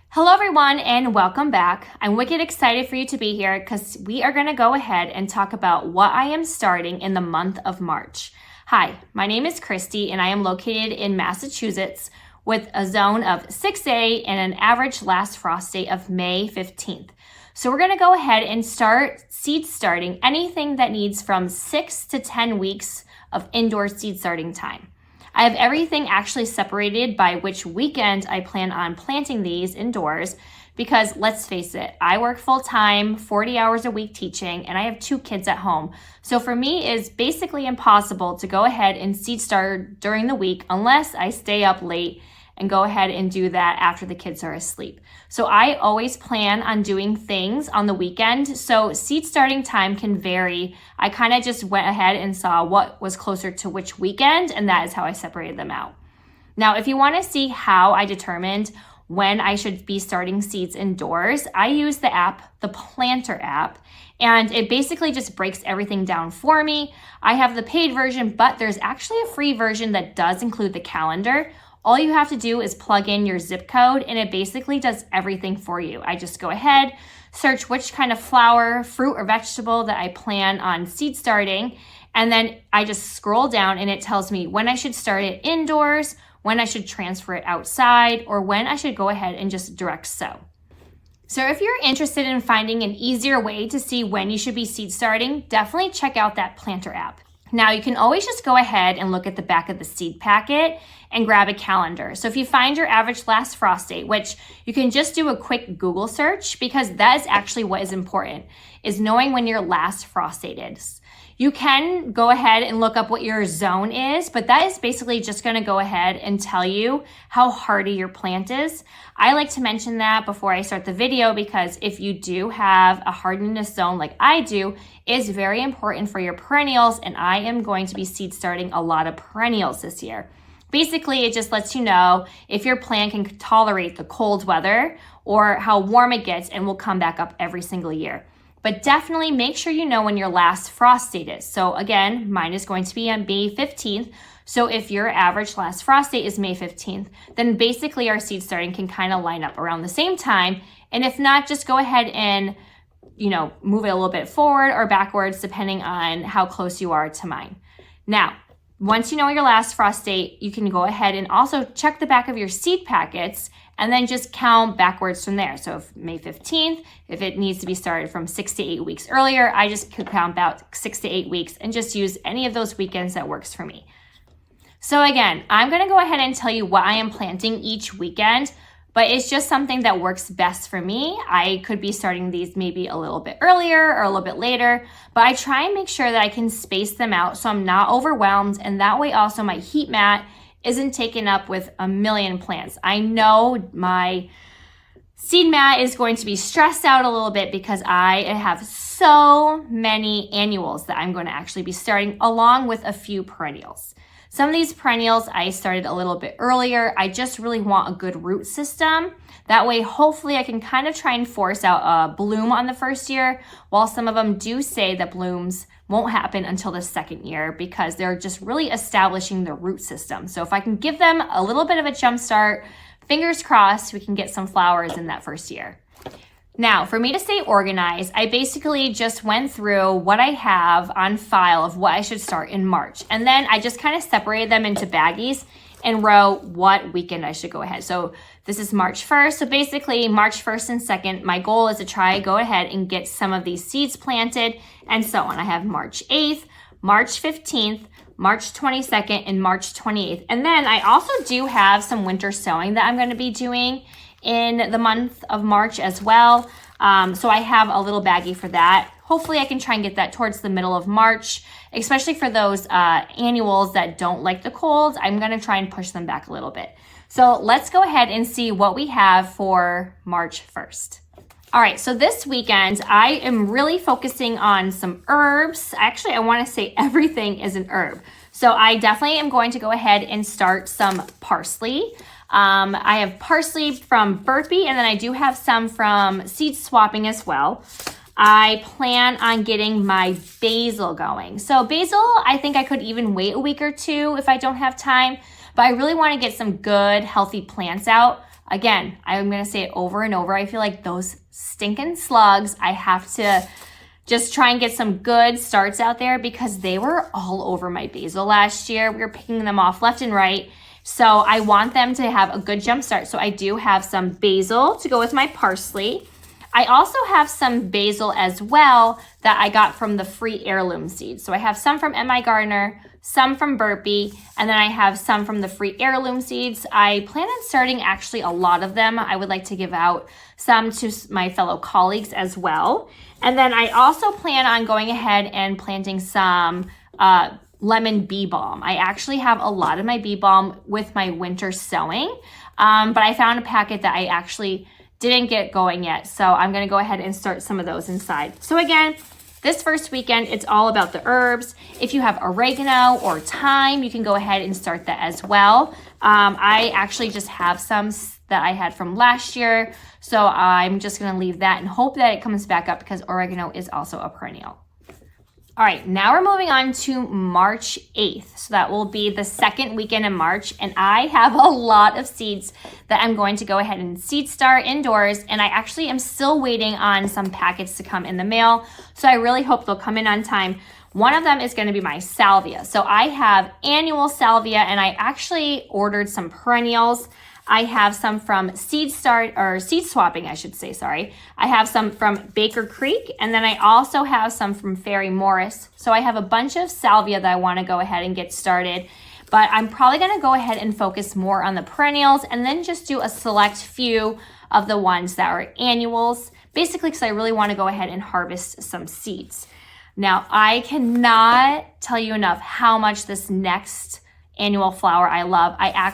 Hello everyone and welcome back. I'm wicked excited for you to be here because we are going to go ahead and talk about what I am starting in the month of March. Hi, my name is Kristy and I am located in Massachusetts with a zone of 6A and an average last frost date of May 15th. So we're going to go ahead and start seed starting anything that needs from 6 to 10 weeks of indoor seed starting time. I have everything actually separated by which weekend I plan on planting these indoors because let's face it, I work full time, 40 hours a week teaching, and I have 2 kids at home. So for me, it's basically impossible to go ahead and seed start during the week unless I stay up late and go ahead and do that after the kids are asleep. So I always plan on doing things on the weekend. So seed starting time can vary. I kind of just went ahead and saw what was closer to which weekend, and that is how I separated them out. Now, if you want to see how I determined when I should be starting seeds indoors, I use the app, the Planter app, and it basically just breaks everything down for me. I have the paid version, but there's actually a free version that does include the calendar. All you have to do is plug in your zip code and it basically does everything for you. I just go ahead, search which kind of flower, fruit, or vegetable that I plan on seed starting, and then I just scroll down and it tells me when I should start it indoors, when I should transfer it outside, or when I should go ahead and just direct sow. So if you're interested in finding an easier way to see when you should be seed starting, definitely check out that Planter app. Now you can always just go ahead and look at the back of the seed packet and grab a calendar. So if you find your average last frost date, which you can just do a quick Google search because that is actually what is important, is knowing when your last frost date is. You can go ahead and look up what your zone is, but that is basically just going to go ahead and tell you how hardy your plant is. I like to mention that before I start the video because if you do have a hardiness zone like I do, it's very important for your perennials, and I am going to be seed starting a lot of perennials this year. Basically, it just lets you know if your plant can tolerate the cold weather or how warm it gets and will come back up every single year. But definitely make sure you know when your last frost date is. So again, mine is going to be on May 15th. So if your average last frost date is May 15th, then basically our seed starting can kind of line up around the same time. And if not, just go ahead and, move it a little bit forward or backwards depending on how close you are to mine. Now, once you know your last frost date, you can go ahead and also check the back of your seed packets and then just count backwards from there. So if May 15th, if it needs to be started from 6 to 8 weeks earlier, I just could count about 6 to 8 weeks and just use any of those weekends that works for me. So again, I'm gonna go ahead and tell you what I am planting each weekend, but it's just something that works best for me. I could be starting these maybe a little bit earlier or a little bit later, but I try and make sure that I can space them out so I'm not overwhelmed, and that way also my heat mat isn't taken up with a million plants. I know my seed mat is going to be stressed out a little bit because I have so many annuals that I'm going to actually be starting along with a few perennials. Some of these perennials I started a little bit earlier. I just really want a good root system. That way, hopefully I can kind of try and force out a bloom on the first year, while some of them do say that blooms won't happen until the second year because they're just really establishing the root system. So if I can give them a little bit of a jump start, fingers crossed, we can get some flowers in that first year. Now, for me to stay organized, I basically just went through what I have on file of what I should start in March. And then I just kind of separated them into baggies and wrote what weekend I should go ahead. So this is March 1st. So basically March 1st and 2nd, my goal is to try go ahead and get some of these seeds planted and so on. I have March 8th, March 15th, March 22nd, and March 28th. And then I also do have some winter sowing that I'm going to be doing in the month of March as well. So I have a little baggie for that. Hopefully I can try and get that towards the middle of March, especially for those annuals that don't like the cold. I'm going to try and push them back a little bit. So let's go ahead and see what we have for March 1st. All right, so this weekend, I am really focusing on some herbs. Actually, I want to say everything is an herb. So I definitely am going to go ahead and start some parsley. I have parsley from Burpee, and then I do have some from seed swapping as well. I plan on getting my basil going. So basil, I think I could even wait a week or two if I don't have time, but I really want to get some good, healthy plants out. Again, I'm going to say it over and over. I feel like those stinking slugs, I have to just try and get some good starts out there because they were all over my basil last year. We were picking them off left and right. So I want them to have a good jump start. So I do have some basil to go with my parsley. I also have some basil as well that I got from the free heirloom seeds. So I have some from M.I. Gardener, some from Burpee, and then I have some from the free heirloom seeds. I plan on starting actually a lot of them. I would like to give out some to my fellow colleagues as well. And then I also plan on going ahead and planting some lemon bee balm. I actually have a lot of my bee balm with my winter sowing, but I found a packet that I actually didn't get going yet. So I'm going to go ahead and start some of those inside. So again, this first weekend, it's all about the herbs. If you have oregano or thyme, you can go ahead and start that as well. I actually just have some that I had from last year. So I'm just going to leave that and hope that it comes back up because oregano is also a perennial. All right, now we're moving on to March 8th. So that will be the second weekend in March. And I have a lot of seeds that I'm going to go ahead and seed start indoors. And I actually am still waiting on some packets to come in the mail. So I really hope they'll come in on time. One of them is going to be my salvia. So I have annual salvia and I actually ordered some perennials. I have some from seed swapping, I should say, sorry. I have some from Baker Creek, and then I also have some from Ferry Morris. So I have a bunch of salvia that I want to go ahead and get started, but I'm probably going to go ahead and focus more on the perennials and then just do a select few of the ones that are annuals, basically because I really want to go ahead and harvest some seeds. Now, I cannot tell you enough how much this next annual flower I love. I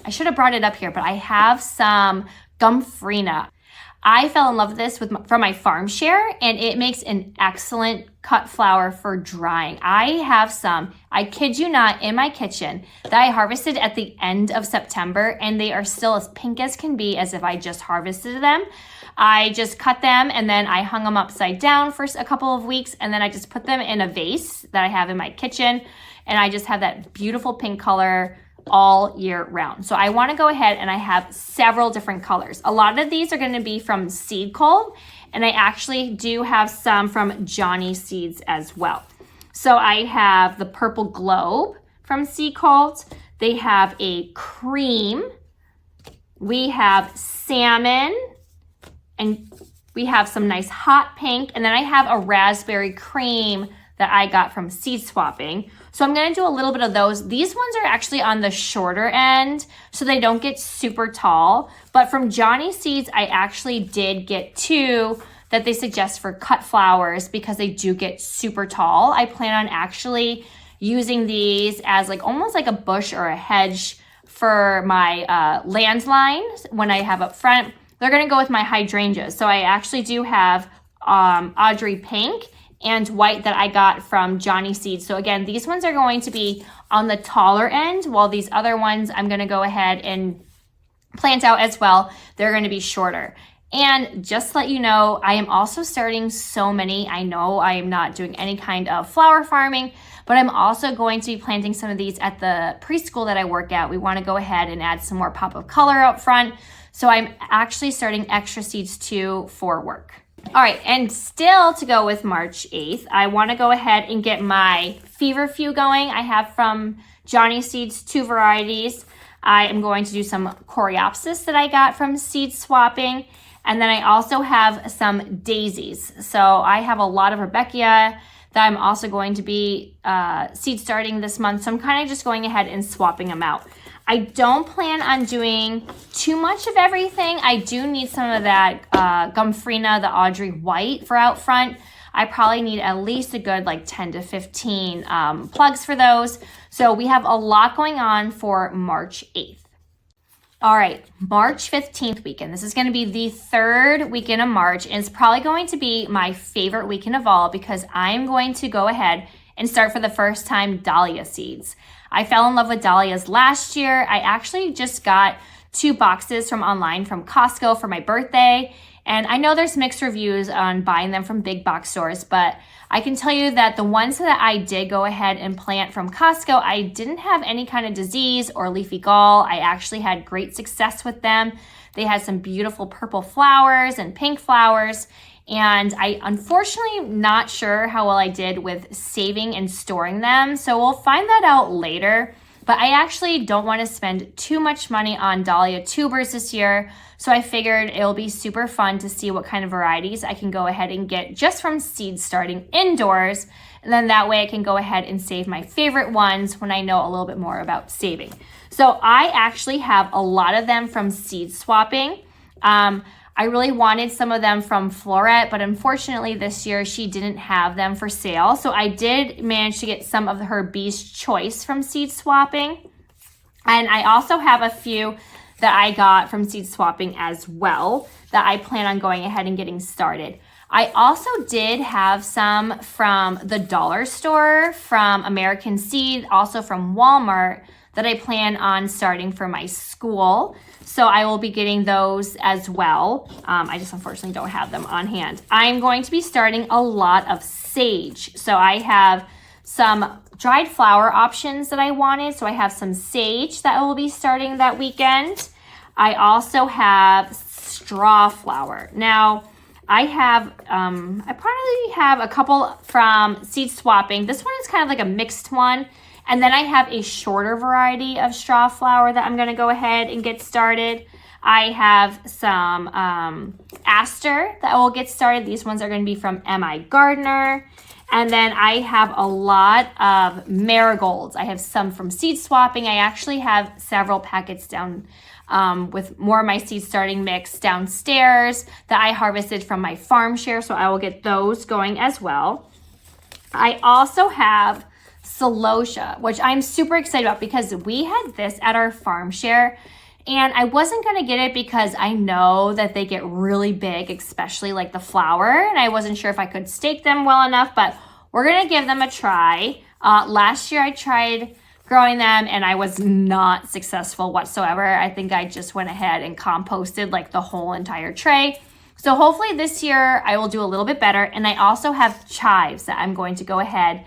should have brought it up here, but I have some Gumfrina. I fell in love with this from my farm share, and it makes an excellent cut flower for drying. I have some, I kid you not, in my kitchen that I harvested at the end of September, and they are still as pink as can be as if I just harvested them. I just cut them and then I hung them upside down for a couple of weeks, and then I just put them in a vase that I have in my kitchen, and I just have that beautiful pink color all year round. So I want to go ahead and I have several different colors. A lot of these are going to be from Seed Cult, and I actually do have some from Johnny Seeds as well. So I have the Purple Globe from Seed Cult. They have a cream. We have salmon, and we have some nice hot pink, and then I have a raspberry cream that I got from seed swapping. So I'm gonna do a little bit of those. These ones are actually on the shorter end, so they don't get super tall. But from Johnny Seeds, I actually did get two that they suggest for cut flowers because they do get super tall. I plan on actually using these as like almost like a bush or a hedge for my landlines when I have up front. They're gonna go with my hydrangeas. So I actually do have Audrey Pink and white that I got from Johnny Seeds. So again, these ones are going to be on the taller end, while these other ones I'm gonna go ahead and plant out as well. They're gonna be shorter. And just to let you know, I am also starting so many. I know I am not doing any kind of flower farming, but I'm also going to be planting some of these at the preschool that I work at. We wanna go ahead and add some more pop of color up front. So I'm actually starting extra seeds too for work. All right, and still to go with March 8th, I want to go ahead and get my feverfew going. I have from Johnny Seeds 2 varieties. I am going to do some coreopsis that I got from seed swapping, and then I also have some daisies. So I have a lot of Rebecca that I'm also going to be seed starting this month. So I'm kind of just going ahead and swapping them out. I don't plan on doing too much of everything. I do need some of that Gumfrina, the Audrey White for out front. I probably need at least a good like 10 to 15 plugs for those. So we have a lot going on for March 8th. All right, March 15th weekend. This is going to be the third weekend of March, and it's probably going to be my favorite weekend of all because I'm going to go ahead and start for the first time dahlia seeds. I fell in love with dahlias last year. I actually just got 2 boxes from online from Costco for my birthday, And I know there's mixed reviews on buying them from big box stores, but I can tell you that the ones that I did go ahead and plant from Costco, I didn't have any kind of disease or leafy gall. I actually had great success with them. They had some beautiful purple flowers and pink flowers. And I unfortunately not sure how well I did with saving and storing them. So we'll find that out later. But I actually don't want to spend too much money on dahlia tubers this year. So I figured it'll be super fun to see what kind of varieties I can go ahead and get just from seed starting indoors. And then that way I can go ahead and save my favorite ones when I know a little bit more about saving. So I actually have a lot of them from seed swapping. I really wanted some of them from Florette, but unfortunately this year she didn't have them for sale. So I did manage to get some of her Bee's Choice from seed swapping. And I also have a few that I got from seed swapping as well that I plan on going ahead and getting started. I also did have some from the dollar store, from American Seed, also from Walmart, that I plan on starting for my school. So I will be getting those as well. I just unfortunately don't have them on hand. I'm going to be starting a lot of sage. So I have some dried flower options that I wanted. So I have some sage that I will be starting that weekend. I also have straw flower. Now, I probably have a couple from seed swapping. This one is kind of like a mixed one. And then I have a shorter variety of straw flower that I'm going to go ahead and get started. I have some aster that will get started. These ones are going to be from M.I. Gardner. And then I have a lot of marigolds. I have some from seed swapping. I actually have several packets down with more of my seed starting mix downstairs that I harvested from my farm share. So I will get those going as well. I also have celosia, which I'm super excited about because we had this at our farm share and I wasn't going to get it because I know that they get really big, especially like the flower, and I wasn't sure if I could stake them well enough, but we're going to give them a try. Last year I tried growing them and I was not successful whatsoever. I think I just went ahead and composted like the whole entire tray. So hopefully this year I will do a little bit better. And I also have chives that I'm going to go ahead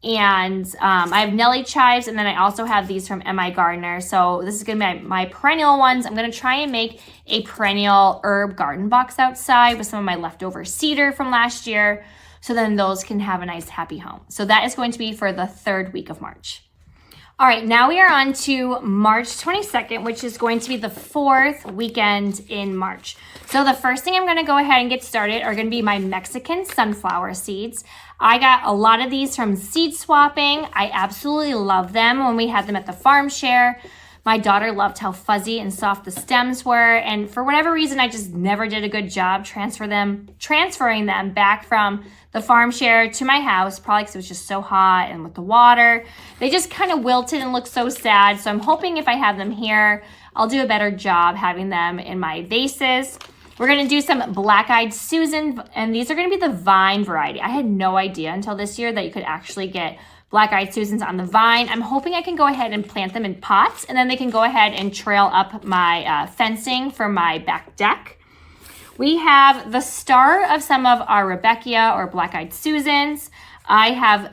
and I have Nelly chives, and then I also have these from M.I. Gardner. So this is going to be my perennial ones. I'm going to try and make a perennial herb garden box outside with some of my leftover cedar from last year. So then those can have a nice happy home. So that is going to be for the 3rd week of March. All right, now we are on to March 22nd, which is going to be the 4th weekend in March. So the first thing I'm going to go ahead and get started are going to be my Mexican sunflower seeds. I got a lot of these from seed swapping. I absolutely love them when we had them at the farm share. My daughter loved how fuzzy and soft the stems were, and for whatever reason, I just never did a good job transferring them back from the farm share to my house, probably because it was just so hot and with the water. They just kind of wilted and looked so sad, so I'm hoping if I have them here, I'll do a better job having them in my vases. We're going to do some black-eyed Susan, and these are going to be the vine variety. I had no idea until this year that you could actually get black-eyed Susans on the vine. I'm hoping I can go ahead and plant them in pots, and then they can go ahead and trail up my fencing for my back deck. We have the star of some of our Rebecca or black-eyed Susans. I have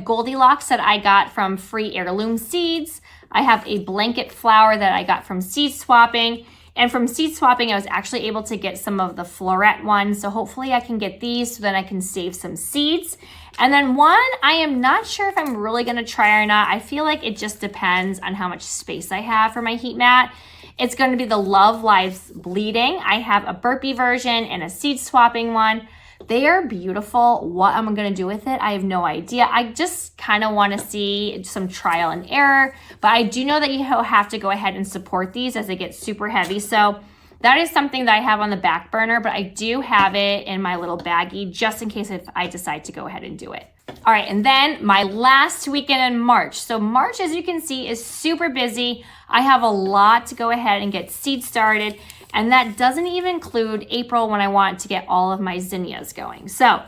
Goldilocks that I got from Free Heirloom Seeds. I have a blanket flower that I got from seed swapping. And from seed swapping, I was actually able to get some of the Florette ones. So hopefully I can get these so then I can save some seeds. And then one, I am not sure if I'm really going to try or not. I feel like it just depends on how much space I have for my heat mat. It's going to be the Love Lives Bleeding. I have a burpee version and a seed swapping one. They are beautiful. What am I going to do with it? I have no idea. I just kind of want to see some trial and error, but I do know that you have to go ahead and support these as they get super heavy. So that is something that I have on the back burner, but I do have it in my little baggie just in case if I decide to go ahead and do it. All right, and then my last weekend in March. So March, as you can see, is super busy. I have a lot to go ahead and get seed started. And that doesn't even include April when I want to get all of my zinnias going. So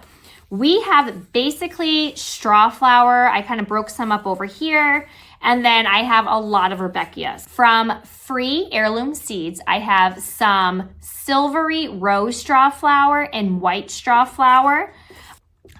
We have basically straw flower. I kind of broke some up over here. And then I have a lot of Rebeckias. From Free Heirloom Seeds, I have some silvery rose straw flower and white straw flower.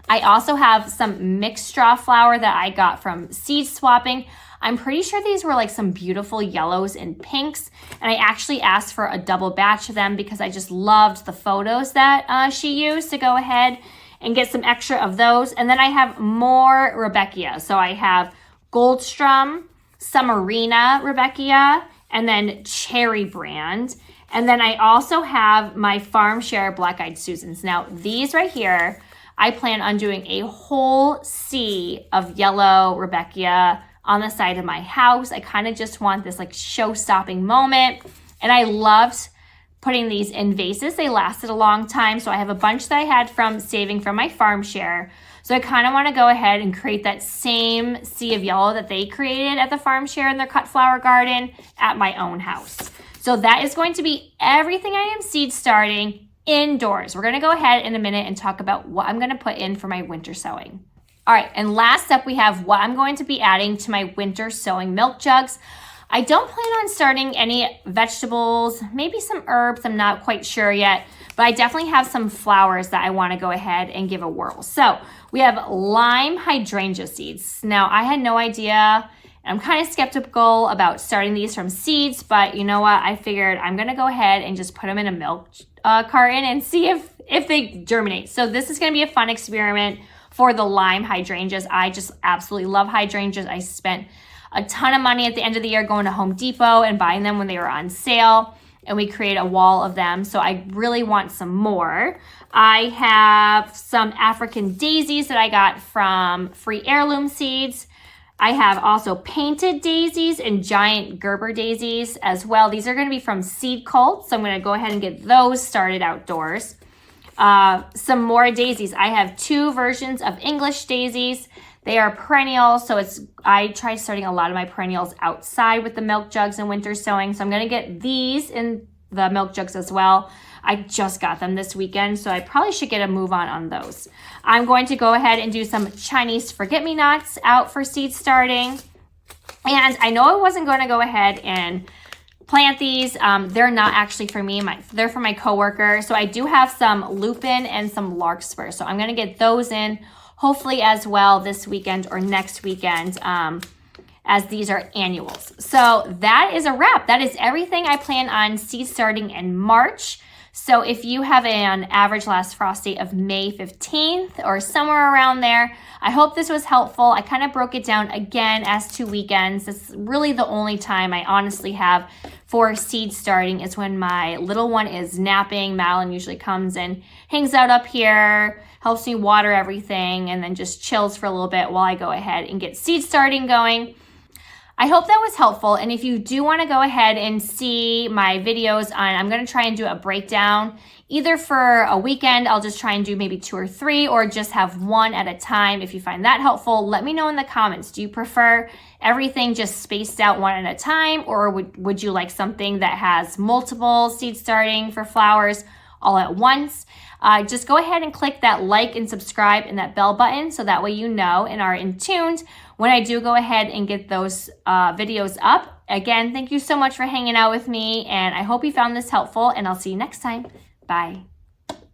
I also have some mixed straw flower that I got from seed swapping. I'm pretty sure these were like some beautiful yellows and pinks. And I actually asked for a double batch of them because I just loved the photos that she used to go ahead and get some extra of those. And then I have more Rebeckia. So I have Goldstrum, Summerina Rebeckia, and then Cherry Brand. And then I also have my Farm Share Black Eyed Susans. Now these right here, I plan on doing a whole sea of yellow Rebeckia on the side of my house. I kind of just want this like show-stopping moment. And I loved putting these in vases. They lasted a long time. So I have a bunch that I had from saving from my farm share. So I kind of want to go ahead and create that same sea of yellow that they created at the farm share in their cut flower garden at my own house. So that is going to be everything I am seed starting indoors. We're going to go ahead in a minute and talk about what I'm going to put in for my winter sowing. All right, and last up we have what I'm going to be adding to my winter sowing milk jugs. I don't plan on starting any vegetables, maybe some herbs, I'm not quite sure yet, but I definitely have some flowers that I want to go ahead and give a whirl. So we have lime hydrangea seeds. Now I had no idea, and I'm kind of skeptical about starting these from seeds, but you know what? I figured I'm going to go ahead and just put them in a milk carton and see if they germinate. So this is going to be a fun experiment for the lime hydrangeas. I just absolutely love hydrangeas. I spent a ton of money at the end of the year going to Home Depot and buying them when they were on sale, and we create a wall of them. So I really want some more. I have some African daisies that I got from Free Heirloom Seeds. I have also painted daisies and giant Gerber daisies as well. These are going to be from Seed Cult, so I'm going to go ahead and get those started outdoors. Some more daisies. I have two versions of English daisies. They are perennials, so I try starting a lot of my perennials outside with the milk jugs and winter sowing. So I'm going to get these in the milk jugs as well. I just got them this weekend, so I probably should get a move on those. I'm going to go ahead and do some Chinese forget-me-nots out for seed starting. And I know I wasn't going to go ahead and plant these. They're not actually for me. They're for my coworker. So I do have some lupin and some larkspur. So I'm going to get those in hopefully as well this weekend or next weekend, as these are annuals. So that is a wrap. That is everything I plan on seed starting in March. So if you have an average last frost date of May 15th or somewhere around there, I hope this was helpful. I kind of broke it down again as 2 weekends. This is really the only time I honestly have for seed starting is when my little one is napping. Madeline usually comes and hangs out up here, helps me water everything, and then just chills for a little bit while I go ahead and get seed starting going. I hope that was helpful, and if you do want to go ahead and see my videos I'm going to try and do a breakdown, either for a weekend, I'll just try and do maybe 2 or 3, or just have one at a time. If you find that helpful, let me know in the comments. Do you prefer everything just spaced out one at a time, or would you like something that has multiple seed starting for flowers all at once? Just go ahead and click that like and subscribe and that bell button so that way you know and are in tuned when I do go ahead and get those videos up. Again, thank you so much for hanging out with me, and I hope you found this helpful, and I'll see you next time. Bye.